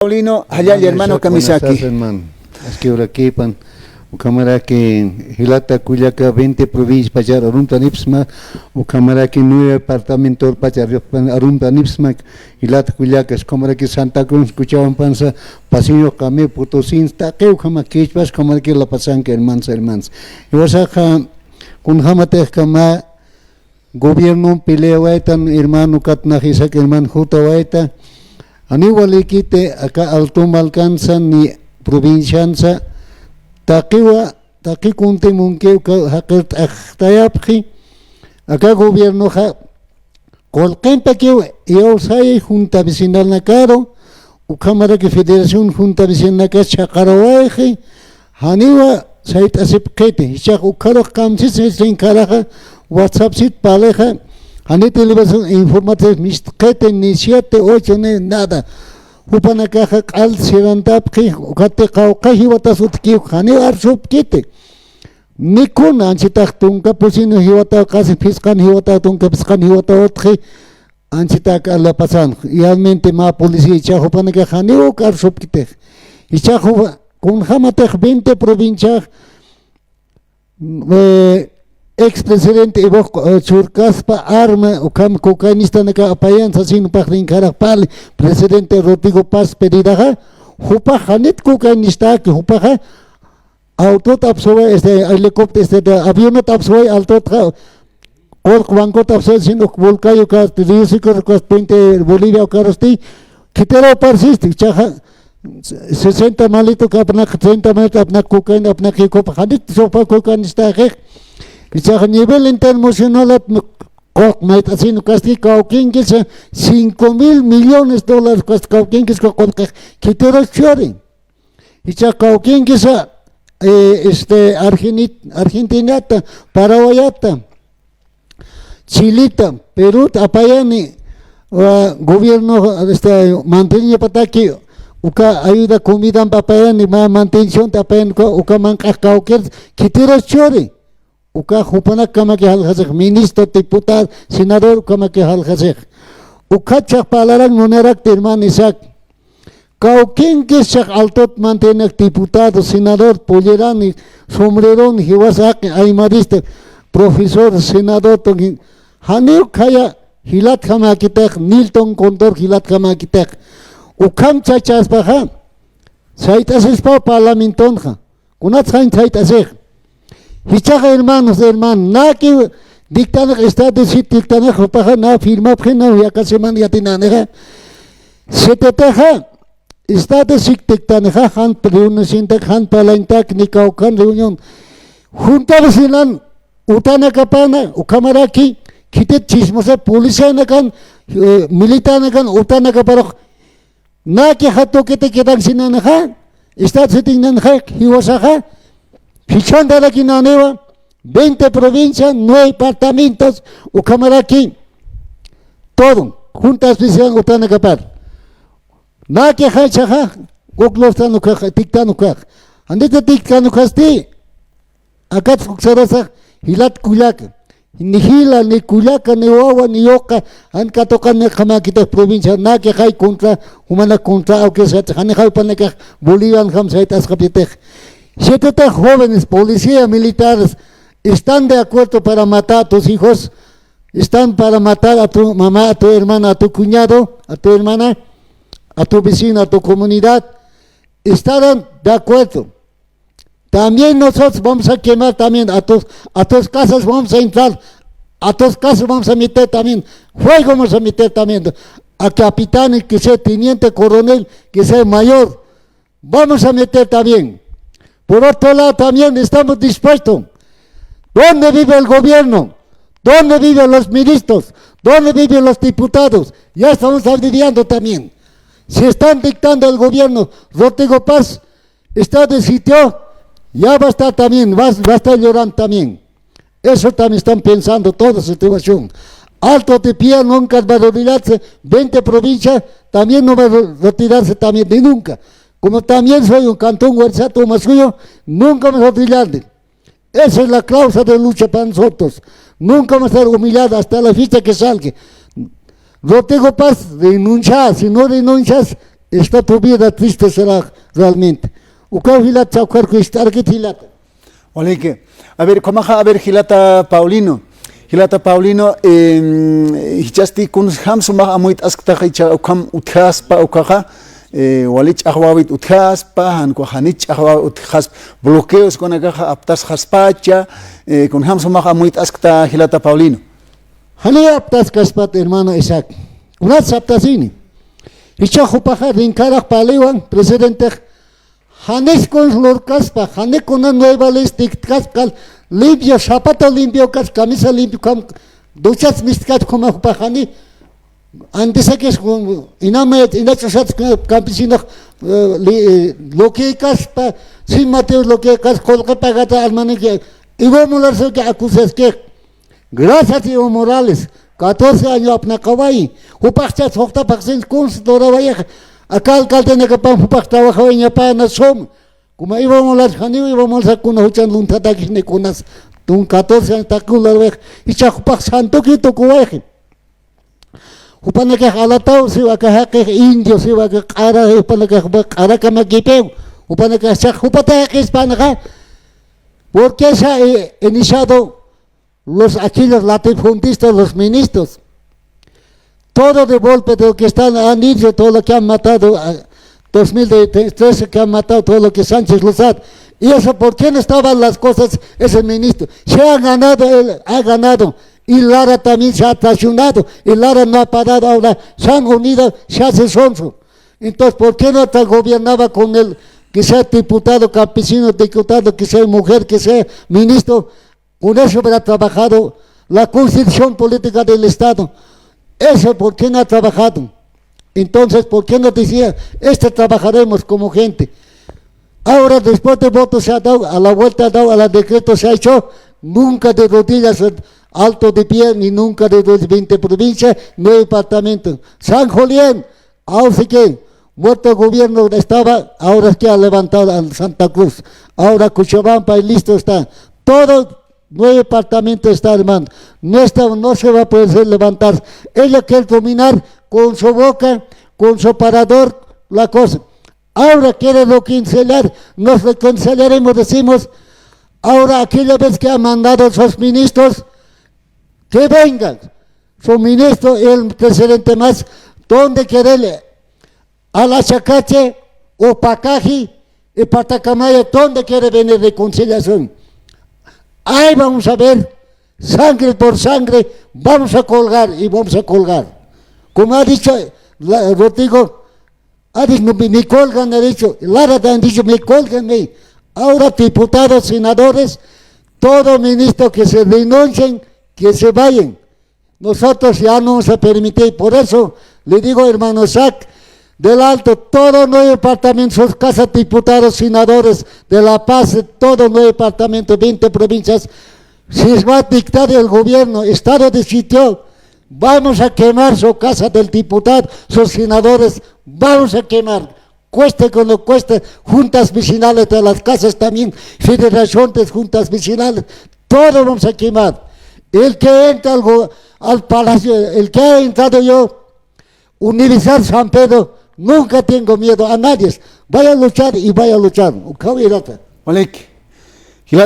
Paulino, allá el hermano Kamisaki. Hermano, es que ahora aquí pan, o cámara que hilata cuyaca 20 provincias para arumta nipsma, o cámara que 9 departamentos para arumta nipsma, hilata cuyaca es cámara que Santa Cruz escuchaban panza, pasillo came Potosí, está que cámara que es cámara que la pasan que hermanos. Y vas a con jamate cámara gobierno pelea waitan hermano katnajisa que hermano juta waita. Aniwali kite acá altum alcanza ni provincianza takiwa taki kunti munke hakert achtayapki acá gobierno ha colquempa que yo sai junta vecinal na caro o cámara que federación junta vecinal na casa chakarawaihi haniwa sait asipkete chak o caro kamsis sin caraja whatsapp sit paleja Ani televisión informativos mistquete ni 7, 8 ni nada. Upana caja al sirantapki, ukate kaukahi watasutki, hani arsupkite. Ni kun anchitak tunka pusino hiwata casi fiscan hiwata tunka fiscan hiwata otri anchitak a la pasan. Realmente ma policía chajo pana que hani ok arsupkite. Y chajo kun hamatek 20 provincias ex-presidente Evo Churcaspa arma o cam cocainista naka apayan sa sino pakling karapal presidente Rodrigo Paz Pedidaha hupa hanit cocainista que hupa auto tapsoa este helicóptero este avión tapsoa alto or cuanco tapsoa sino volcayo ka río ka puente Bolivia o carosti kitero persiste chaja 60 malito ka apna 30 malito apna cocaína apna kiko hanit sopa cocainista que y a nivel internacional, así no castiga quien que sea $5,000 millones quien que sea que te lo choren. Y ya quien que sea Argentina, Paraguay, Chilita, Perú, Apayani, gobierno mantenía para aquí. Uka ayuda comida Apayani, mantención Apayani, uka manca que te lo choren. Uka hupana kama que hal khazek ministro diputado senador kama que hal khazek uka chak palaran nonerak terman isak kaukin que chak altot mantenek diputado senador pollerani sombrerón hiwasak aymadiste profesor senador tongin haneu khaya hilat kama kitek nilton kontor hilat kama kitek ukam chachas paha saitas ispa parlamenton kha kunat sain saitas Hichaja hermanos, na que dictan estado si dictan paja na firma pena ya casi man ya tinaneja se te teja estado si dictan han reunión sinta han palantak ni kaukan reunión junta vecinan utana kapana u kamaraki kite chismosa policía nakan militar nakan utana kaparo na que hato que te quedan sinanaja estado si tinanaja hiwasaja Fichanda la Quinaneva, 20 provincias, 9 departamentos, o Camaraki, todo, juntas visión utana capar. Na que hachaja, oklostano caja, tictano caja. Andete tictano casti, acá fuxarasa, hilat kulaka. Ni hila, ni kulaka, ni wawa, ni yoka, anka tocan ne kamakita provincia, na que hay contra, humana contra, o que se hanejai paneca, Bolivian hamsaitas capitej. 7 jóvenes policías militares están de acuerdo para matar a tus hijos, están para matar a tu mamá, a tu hermana, a tu cuñado, a tu hermana, a tu vecino, a tu comunidad, estarán de acuerdo. También nosotros vamos a quemar también a tus casas vamos a entrar, a tus casas vamos a meter también, fuego vamos a meter también, a capitán, que sea teniente coronel, que sea mayor, vamos a meter también. Por otro lado también estamos dispuestos. ¿Dónde vive el gobierno? ¿Dónde viven los ministros? ¿Dónde viven los diputados? Ya estamos advirtiendo también. Si están dictando el gobierno, Rodrigo Paz está de sitio, ya va a estar también, va a estar llorando también. Eso también están pensando toda la situación. Alto de pie nunca va a retirarse, 20 provincias también no va a retirarse también de nunca. Como también soy un cantón huerzato masuyo, nunca me humillaré. Esa es la causa de lucha para nosotros. Nunca me estar humillado hasta la fecha que salga. Rodrigo Paz renuncia, si no renuncias, esta tu vida triste será realmente. Uka hilat chaukar ku istarkit hilat. Olenke, a ver, comaja, a ver, Gilata Paulino. Gilata Paulino, hichasti kun hamsumah amuit askta hicha ukam uthaspa ukaja, walich ahwawit uthaspa, hanko hanich ahwawit uthas, bloqueos con agaja aptas haspacha, kun hamsumah amuit askta Gilata Paulino. Hani aptas kaspat hermano Isaac. Unas aptasini. Hicha jupaja rinkaraj paliwan, presidente. Hanes con lorcaspa, hanes con una nueva ley cascal, limpio, zapato limpio, camisa limpio, duchas miscas como pajani. Antes que es inamet, inachas campesinos, lo que caspa, sin Mateo, lo que cas, colga pagata al manique. Ivo Morales que acusas que, gracias a Ivo Morales, 14 años apna kawaii, upachas hokta paxen kunst doravaya. Acá alcalde ne kapan fupak trabajo en yapa na som. Como íbamos las janiu íbamos a kuna huchan lunta takis ne kunas. Tun 14 años takula vej. Y chakupak santo kito kuwaje. Upana que halatao si va que hake indio si va que cara upana que cara kama kipeu. Upana que chakupata que hispana. Porque se ha iniciado los aquí los latifundistas, los ministros. Todo de golpe de lo que están han dicho, todo lo que han matado, 2013 que han matado, todo lo que Sánchez Lozada. Y eso, ¿por qué no estaban las cosas ese ministro? Se ha ganado, él ha ganado. Y Lara también se ha traicionado. Y Lara no ha parado ahora. Se han unido, se hace sonso. Entonces, ¿por qué no gobernaba con él? Que sea diputado, campesino, diputado, que sea mujer, que sea ministro. Con eso hubiera trabajado la constitución política del Estado. Eso, ¿por qué no ha trabajado? Entonces, ¿por qué no decía, trabajaremos como gente? Ahora, después de voto se ha dado, a la vuelta ha dado, a la decreto se ha hecho, nunca de rodillas, alto de pie, ni nunca de 20 provincias, 9 departamentos. San Julián, ahora sí que, muerto el gobierno estaba, ahora es que ha levantado a Santa Cruz. Ahora Cochabamba y listo está. Todo 9 departamentos está, hermano. No se va a poder levantar. Ella quiere dominar con su boca, con su parador, la cosa. Ahora quiere reconciliar. Nos reconciliaremos, decimos. Ahora, aquella vez que ha mandado a sus ministros, que vengan. Su ministro y el presidente más, ¿dónde quiere? A la Chacache, o Pacaji, y Patacamaya, ¿dónde quiere venir reconciliación? Ahí vamos a ver, sangre por sangre, vamos a colgar y vamos a colgar. Como ha dicho Rodrigo, ha dicho, me colgan, ha dicho, Lara han dicho, me colgan. Ahora diputados, senadores, todo ministro que se renuncien, que se vayan. Nosotros ya no vamos a permitir, por eso le digo, hermano Isaac, del Alto, todos 9 departamentos, casas, diputados, senadores de La Paz, todos 9 departamentos, 20 provincias, si va a dictar el gobierno, estado de sitio, vamos a quemar su casa del diputado, sus senadores, vamos a quemar, cueste con lo cueste, juntas vecinales de las casas también, federaciones, juntas vecinales, todo vamos a quemar. El que entra al palacio, el que ha entrado yo, Universidad San Pedro, nunca tengo miedo a nadie. Vaya a luchar y vaya a luchar. Olek.